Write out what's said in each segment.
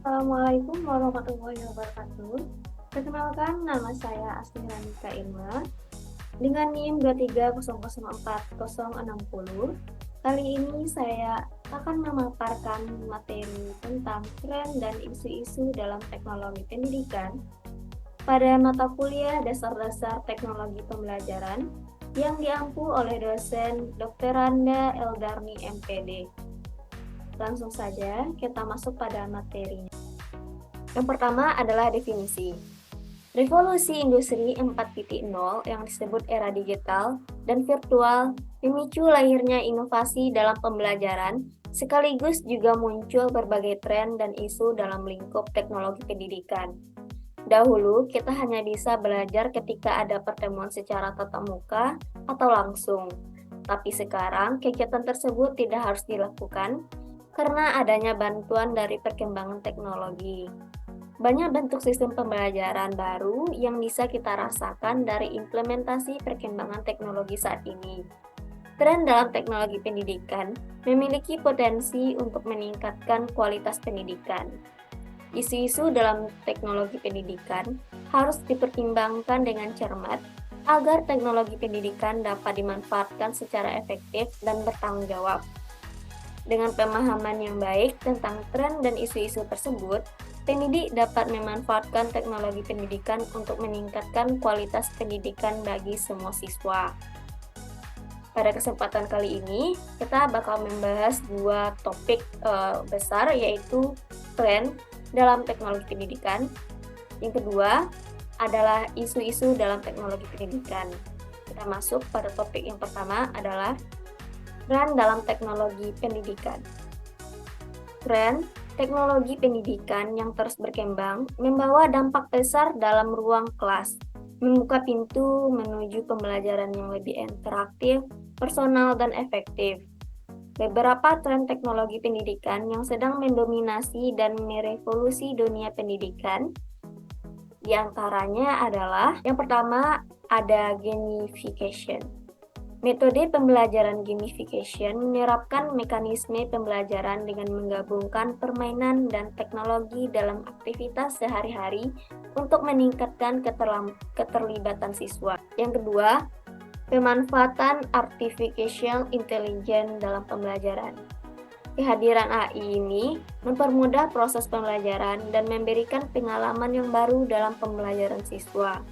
Assalamualaikum warahmatullahi wabarakatuh. Perkenalkan, nama saya Asmiranita Irma dengan NIM 230046060. Kali ini saya akan memaparkan materi tentang tren dan isu-isu dalam teknologi pendidikan pada mata kuliah Dasar-Dasar Teknologi Pembelajaran yang diampu oleh dosen Dr. Randa Eldarni MPD. Langsung saja kita masuk pada materinya. Yang pertama adalah definisi. Revolusi Industri 4.0 yang disebut era digital dan virtual memicu lahirnya inovasi dalam pembelajaran, sekaligus juga muncul berbagai tren dan isu dalam lingkup teknologi pendidikan. Dahulu, kita hanya bisa belajar ketika ada pertemuan secara tatap muka atau langsung. Tapi sekarang, kegiatan tersebut tidak harus dilakukan karena adanya bantuan dari perkembangan teknologi. Banyak bentuk sistem pembelajaran baru yang bisa kita rasakan dari implementasi perkembangan teknologi saat ini. Tren dalam teknologi pendidikan memiliki potensi untuk meningkatkan kualitas pendidikan. Isu-isu dalam teknologi pendidikan harus dipertimbangkan dengan cermat agar teknologi pendidikan dapat dimanfaatkan secara efektif dan bertanggung jawab. Dengan pemahaman yang baik tentang tren dan isu-isu tersebut, pendidik dapat memanfaatkan teknologi pendidikan untuk meningkatkan kualitas pendidikan bagi semua siswa. Pada kesempatan kali ini, kita bakal membahas dua topik besar, yaitu tren dalam teknologi pendidikan. Yang kedua adalah isu-isu dalam teknologi pendidikan. Kita masuk pada topik yang pertama adalah tren dalam teknologi pendidikan. Tren teknologi pendidikan yang terus berkembang membawa dampak besar dalam ruang kelas, membuka pintu menuju pembelajaran yang lebih interaktif, personal, dan efektif. Beberapa tren teknologi pendidikan yang sedang mendominasi dan merevolusi dunia pendidikan, di antaranya adalah yang pertama ada gamification. Metode pembelajaran gamification menerapkan mekanisme pembelajaran dengan menggabungkan permainan dan teknologi dalam aktivitas sehari-hari untuk meningkatkan keterlibatan siswa. Yang kedua, pemanfaatan artificial intelligence dalam pembelajaran. Kehadiran AI ini mempermudah proses pembelajaran dan memberikan pengalaman yang baru dalam pembelajaran siswa.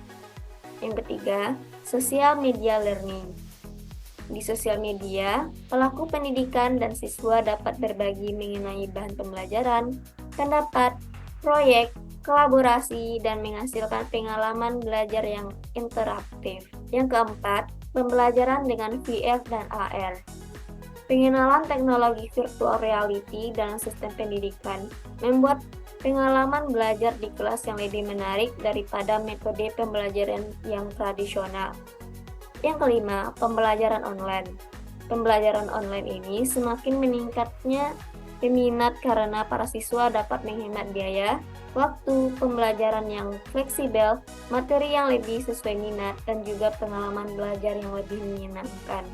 Yang ketiga, social media learning. Di sosial media, pelaku pendidikan dan siswa dapat berbagi mengenai bahan pembelajaran, pendapat, proyek, kolaborasi, dan menghasilkan pengalaman belajar yang interaktif. Yang keempat, pembelajaran dengan VR dan AR. Pengenalan teknologi virtual reality dalam sistem pendidikan membuat pengalaman belajar di kelas yang lebih menarik daripada metode pembelajaran yang tradisional. Yang kelima, pembelajaran online. Pembelajaran online ini semakin meningkatnya peminat karena para siswa dapat menghemat biaya, waktu, pembelajaran yang fleksibel, materi yang lebih sesuai minat, dan juga pengalaman belajar yang lebih menyenangkan.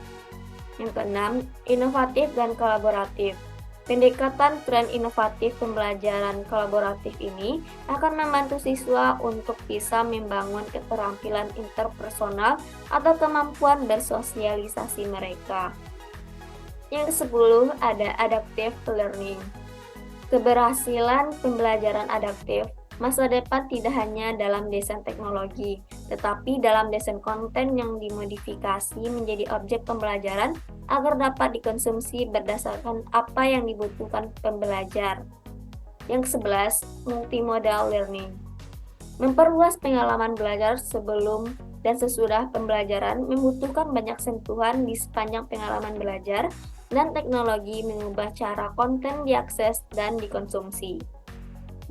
Yang keenam, inovatif dan kolaboratif. Pendekatan tren inovatif pembelajaran kolaboratif ini akan membantu siswa untuk bisa membangun keterampilan interpersonal atau kemampuan bersosialisasi mereka. Yang ke-10 ada adaptive learning. Keberhasilan pembelajaran adaptif masa depan tidak hanya dalam desain teknologi, tetapi dalam desain konten yang dimodifikasi menjadi objek pembelajaran agar dapat dikonsumsi berdasarkan apa yang dibutuhkan pembelajar. Yang ke-11, multimodal learning. Memperluas pengalaman belajar sebelum dan sesudah pembelajaran membutuhkan banyak sentuhan di sepanjang pengalaman belajar, dan teknologi mengubah cara konten diakses dan dikonsumsi.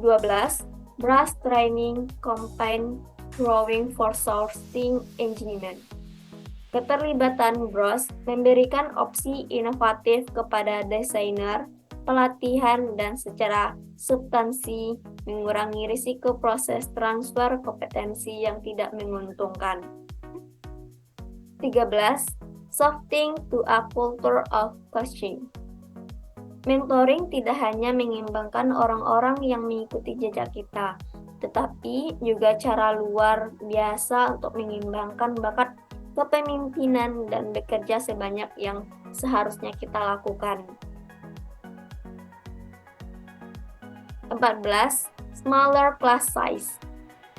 12. Brush Training Combined Drawing for Sourcing Engagement. Keterlibatan BROS memberikan opsi inovatif kepada desainer, pelatihan, dan secara substansi mengurangi risiko proses transfer kompetensi yang tidak menguntungkan. 13. Shifting to a culture of coaching. Mentoring tidak hanya mengembangkan orang-orang yang mengikuti jejak kita, tetapi juga cara luar biasa untuk mengembangkan bakat kepemimpinan dan bekerja sebanyak yang seharusnya kita lakukan. 14. Smaller class size.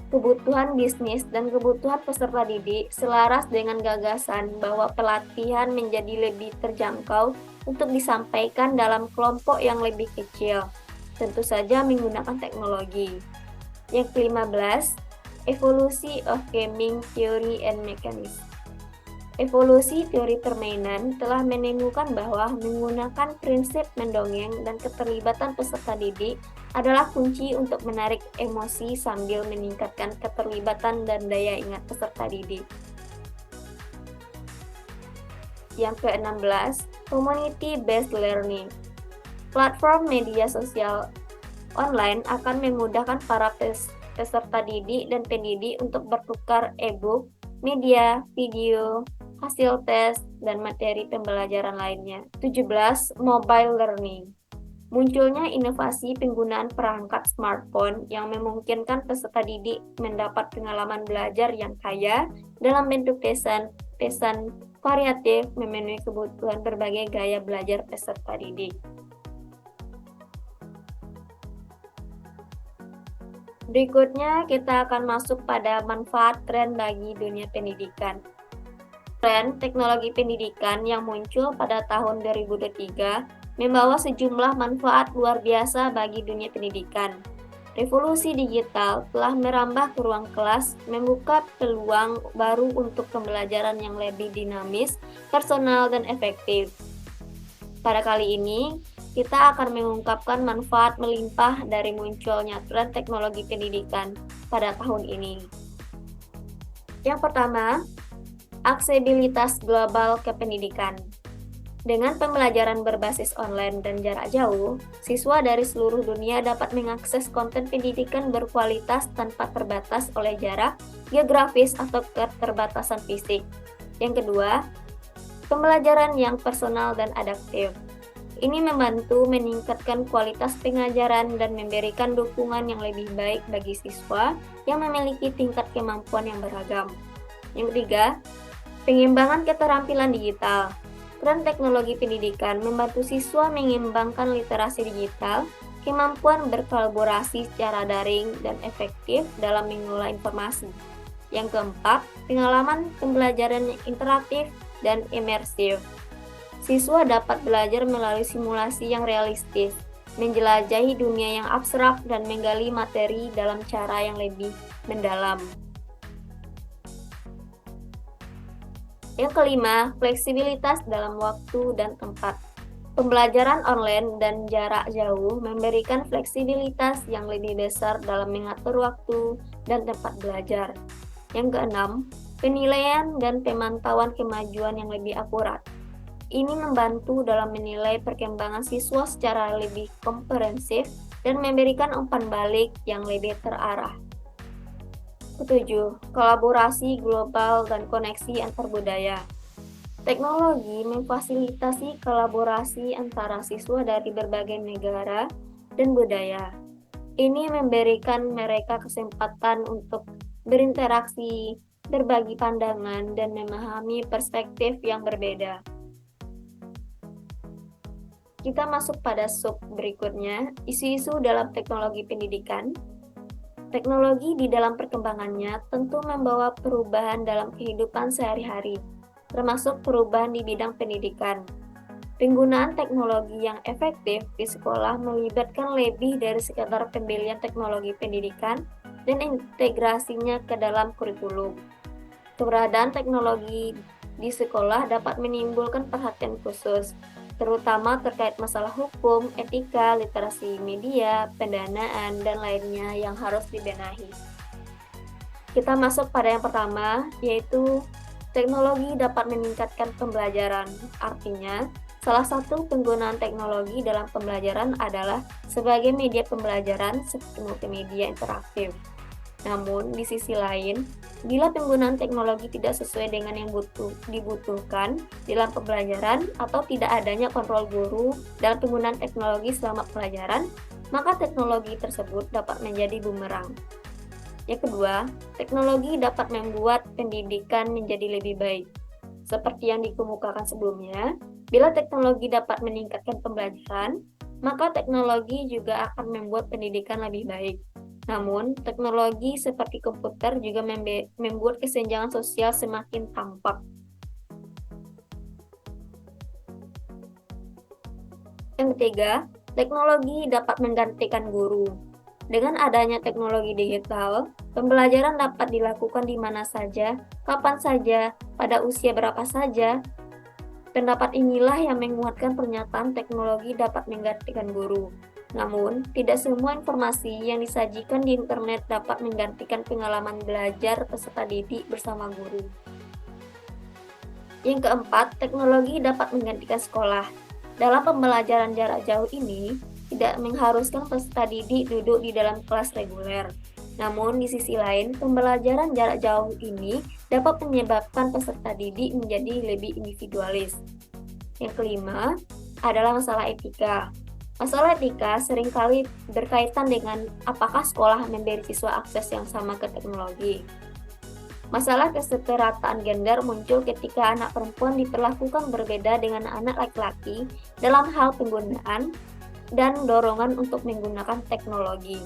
Kebutuhan bisnis dan kebutuhan peserta didik selaras dengan gagasan bahwa pelatihan menjadi lebih terjangkau untuk disampaikan dalam kelompok yang lebih kecil, tentu saja menggunakan teknologi. Yang ke-15, evolusi of gaming theory and mechanism. Evolusi teori permainan telah menemukan bahwa menggunakan prinsip mendongeng dan keterlibatan peserta didik adalah kunci untuk menarik emosi sambil meningkatkan keterlibatan dan daya ingat peserta didik. Yang ke-16, community-based learning. Platform media sosial online akan memudahkan para peserta didik dan pendidik untuk bertukar e-book, media, video, hasil tes, dan materi pembelajaran lainnya. 17. Mobile learning. Munculnya inovasi penggunaan perangkat smartphone yang memungkinkan peserta didik mendapat pengalaman belajar yang kaya dalam bentuk pesan variatif memenuhi kebutuhan berbagai gaya belajar peserta didik. Berikutnya kita akan masuk pada manfaat tren bagi dunia pendidikan. Tren teknologi pendidikan yang muncul pada tahun 2023 membawa sejumlah manfaat luar biasa bagi dunia pendidikan. Revolusi digital telah merambah ke ruang kelas, membuka peluang baru untuk pembelajaran yang lebih dinamis, personal, dan efektif. Pada kali ini, kita akan mengungkapkan manfaat melimpah dari munculnya tren teknologi pendidikan pada tahun ini. Yang pertama, aksesibilitas global ke pendidikan. Dengan pembelajaran berbasis online dan jarak jauh, siswa dari seluruh dunia dapat mengakses konten pendidikan berkualitas tanpa terbatas oleh jarak, geografis, atau keterbatasan fisik. Yang kedua, pembelajaran yang personal dan adaptif. Ini membantu meningkatkan kualitas pengajaran dan memberikan dukungan yang lebih baik bagi siswa yang memiliki tingkat kemampuan yang beragam. Yang ketiga, pengembangan keterampilan digital. Tren teknologi pendidikan membantu siswa mengembangkan literasi digital, kemampuan berkolaborasi secara daring dan efektif dalam mengelola informasi. Yang keempat, pengalaman pembelajaran interaktif dan imersif. Siswa dapat belajar melalui simulasi yang realistis, menjelajahi dunia yang abstrak, dan menggali materi dalam cara yang lebih mendalam. Yang kelima, fleksibilitas dalam waktu dan tempat. Pembelajaran online dan jarak jauh memberikan fleksibilitas yang lebih besar dalam mengatur waktu dan tempat belajar. Yang keenam, penilaian dan pemantauan kemajuan yang lebih akurat. Ini membantu dalam menilai perkembangan siswa secara lebih komprehensif dan memberikan umpan balik yang lebih terarah. Ketujuh, kolaborasi global dan koneksi antar budaya. Teknologi memfasilitasi kolaborasi antara siswa dari berbagai negara dan budaya. Ini memberikan mereka kesempatan untuk berinteraksi, berbagi pandangan, dan memahami perspektif yang berbeda. Kita masuk pada sub berikutnya, isu-isu dalam teknologi pendidikan. Teknologi di dalam perkembangannya tentu membawa perubahan dalam kehidupan sehari-hari, termasuk perubahan di bidang pendidikan. Penggunaan teknologi yang efektif di sekolah melibatkan lebih dari sekadar pembelian teknologi pendidikan dan integrasinya ke dalam kurikulum. Keberadaan teknologi di sekolah dapat menimbulkan perhatian khusus, terutama terkait masalah hukum, etika, literasi media, pendanaan, dan lainnya yang harus dibenahi. Kita masuk pada yang pertama, yaitu teknologi dapat meningkatkan pembelajaran. Artinya, salah satu penggunaan teknologi dalam pembelajaran adalah sebagai media pembelajaran seperti multimedia interaktif. Namun, di sisi lain, bila penggunaan teknologi tidak sesuai dengan yang dibutuhkan dalam pembelajaran atau tidak adanya kontrol guru dalam penggunaan teknologi selama pelajaran, maka teknologi tersebut dapat menjadi bumerang. Yang kedua, teknologi dapat membuat pendidikan menjadi lebih baik. Seperti yang dikemukakan sebelumnya, bila teknologi dapat meningkatkan pembelajaran, maka teknologi juga akan membuat pendidikan lebih baik. Namun, teknologi seperti komputer juga membuat kesenjangan sosial semakin tampak. Yang ketiga, teknologi dapat menggantikan guru. Dengan adanya teknologi digital, pembelajaran dapat dilakukan di mana saja, kapan saja, pada usia berapa saja. Pendapat inilah yang menguatkan pernyataan teknologi dapat menggantikan guru. Namun, tidak semua informasi yang disajikan di internet dapat menggantikan pengalaman belajar peserta didik bersama guru. Yang keempat, teknologi dapat menggantikan sekolah. Dalam pembelajaran jarak jauh ini, tidak mengharuskan peserta didik duduk di dalam kelas reguler. Namun, di sisi lain, pembelajaran jarak jauh ini dapat menyebabkan peserta didik menjadi lebih individualis. Yang kelima adalah masalah etika. Masalah etika seringkali berkaitan dengan apakah sekolah memberi siswa akses yang sama ke teknologi. Masalah kesetarataan gender muncul ketika anak perempuan diperlakukan berbeda dengan anak laki-laki dalam hal penggunaan dan dorongan untuk menggunakan teknologi.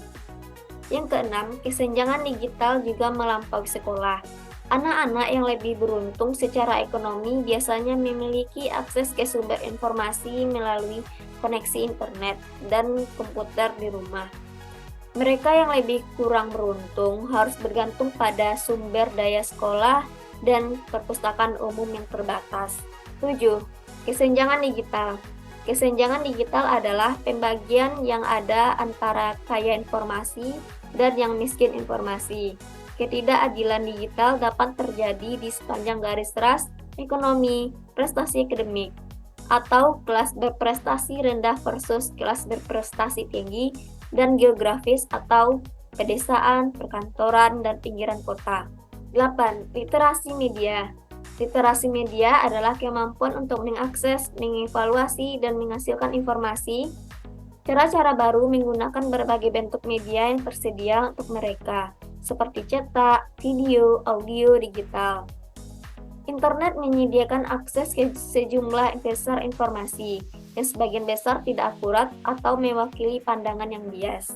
Yang keenam, kesenjangan digital juga melampaui sekolah. Anak-anak yang lebih beruntung secara ekonomi biasanya memiliki akses ke sumber informasi melalui koneksi internet dan komputer di rumah. Mereka yang lebih kurang beruntung harus bergantung pada sumber daya sekolah dan perpustakaan umum yang terbatas. 7. Kesenjangan digital. Kesenjangan digital adalah pembagian yang ada antara kaya informasi dan yang miskin informasi. Ketidakadilan digital dapat terjadi di sepanjang garis ras ekonomi, prestasi akademik, atau kelas berprestasi rendah versus kelas berprestasi tinggi, dan geografis atau pedesaan, perkantoran, dan pinggiran kota. 8. Literasi media. Literasi media adalah kemampuan untuk mengakses, mengevaluasi, dan menghasilkan informasi. Cara-cara baru menggunakan berbagai bentuk media yang tersedia untuk mereka, seperti cetak, video, audio, digital. Internet menyediakan akses ke sejumlah besar informasi, yang sebagian besar tidak akurat atau mewakili pandangan yang bias.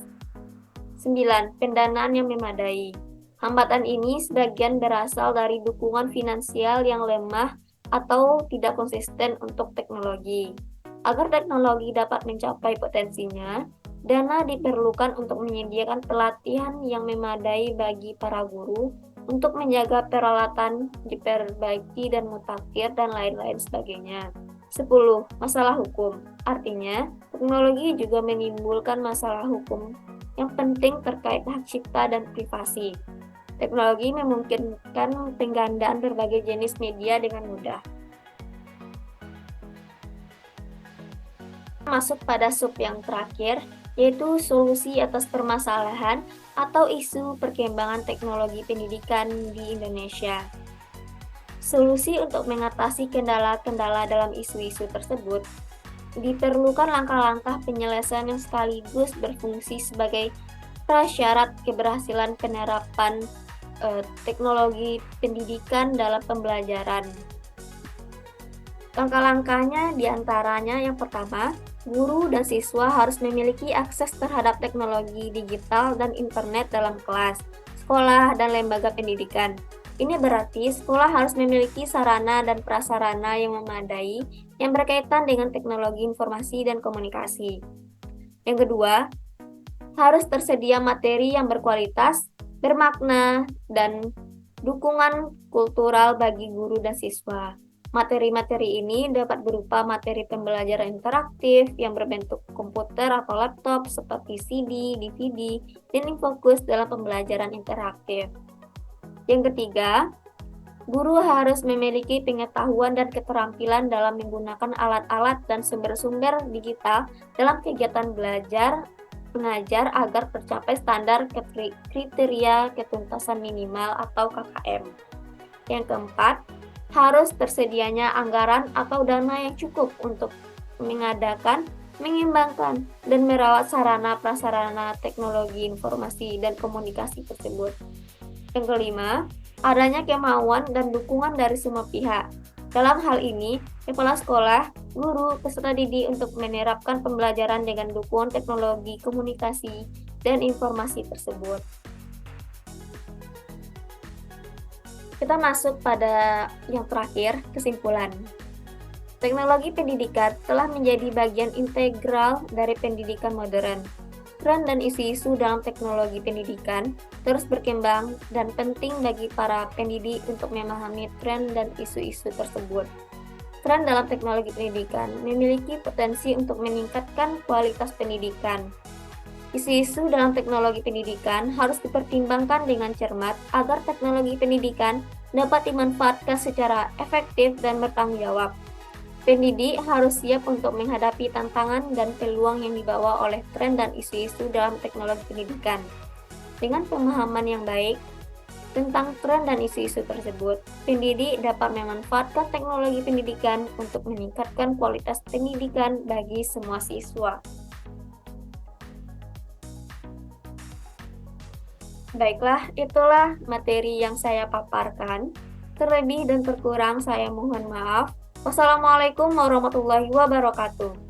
9. Pendanaan yang memadai. Hambatan ini sebagian berasal dari dukungan finansial yang lemah atau tidak konsisten untuk teknologi. Agar teknologi dapat mencapai potensinya, dana diperlukan untuk menyediakan pelatihan yang memadai bagi para guru untuk menjaga peralatan diperbaiki dan mutakhir dan lain-lain sebagainya. 10. Masalah hukum. Artinya, teknologi juga menimbulkan masalah hukum yang penting terkait hak cipta dan privasi. Teknologi memungkinkan penggandaan berbagai jenis media dengan mudah. Masuk pada sub yang terakhir, yaitu solusi atas permasalahan atau isu perkembangan teknologi pendidikan di Indonesia. Solusi untuk mengatasi kendala-kendala dalam isu-isu tersebut, diperlukan langkah-langkah penyelesaian yang sekaligus berfungsi sebagai prasyarat keberhasilan penerapan teknologi pendidikan dalam pembelajaran. Langkah-langkahnya diantaranya yang pertama, guru dan siswa harus memiliki akses terhadap teknologi digital dan internet dalam kelas, sekolah, dan lembaga pendidikan. Ini berarti sekolah harus memiliki sarana dan prasarana yang memadai yang berkaitan dengan teknologi informasi dan komunikasi. Yang kedua, harus tersedia materi yang berkualitas, bermakna, dan dukungan kultural bagi guru dan siswa. Materi-materi ini dapat berupa materi pembelajaran interaktif yang berbentuk komputer atau laptop seperti CD, DVD, dan infokus dalam pembelajaran interaktif. Yang ketiga, guru harus memiliki pengetahuan dan keterampilan dalam menggunakan alat-alat dan sumber-sumber digital dalam kegiatan belajar pengajar agar tercapai standar kriteria ketuntasan minimal atau KKM. Yang keempat, harus tersedianya anggaran atau dana yang cukup untuk mengadakan, mengembangkan, dan merawat sarana prasarana teknologi informasi dan komunikasi tersebut. Yang kelima, adanya kemauan dan dukungan dari semua pihak. Dalam hal ini, kepala sekolah, guru, peserta didik untuk menerapkan pembelajaran dengan dukungan teknologi komunikasi dan informasi tersebut. Kita masuk pada yang terakhir, kesimpulan. Teknologi pendidikan telah menjadi bagian integral dari pendidikan modern. Tren dan isu-isu dalam teknologi pendidikan terus berkembang dan penting bagi para pendidik untuk memahami tren dan isu-isu tersebut. Tren dalam teknologi pendidikan memiliki potensi untuk meningkatkan kualitas pendidikan. Isu-isu dalam teknologi pendidikan harus dipertimbangkan dengan cermat agar teknologi pendidikan dapat dimanfaatkan secara efektif dan bertanggung jawab. Pendidik harus siap untuk menghadapi tantangan dan peluang yang dibawa oleh tren dan isu-isu dalam teknologi pendidikan. Dengan pemahaman yang baik tentang tren dan isu-isu tersebut, pendidik dapat memanfaatkan teknologi pendidikan untuk meningkatkan kualitas pendidikan bagi semua siswa. Baiklah, itulah materi yang saya paparkan. Terlebih dan terkurang saya mohon maaf. Wassalamualaikum warahmatullahi wabarakatuh.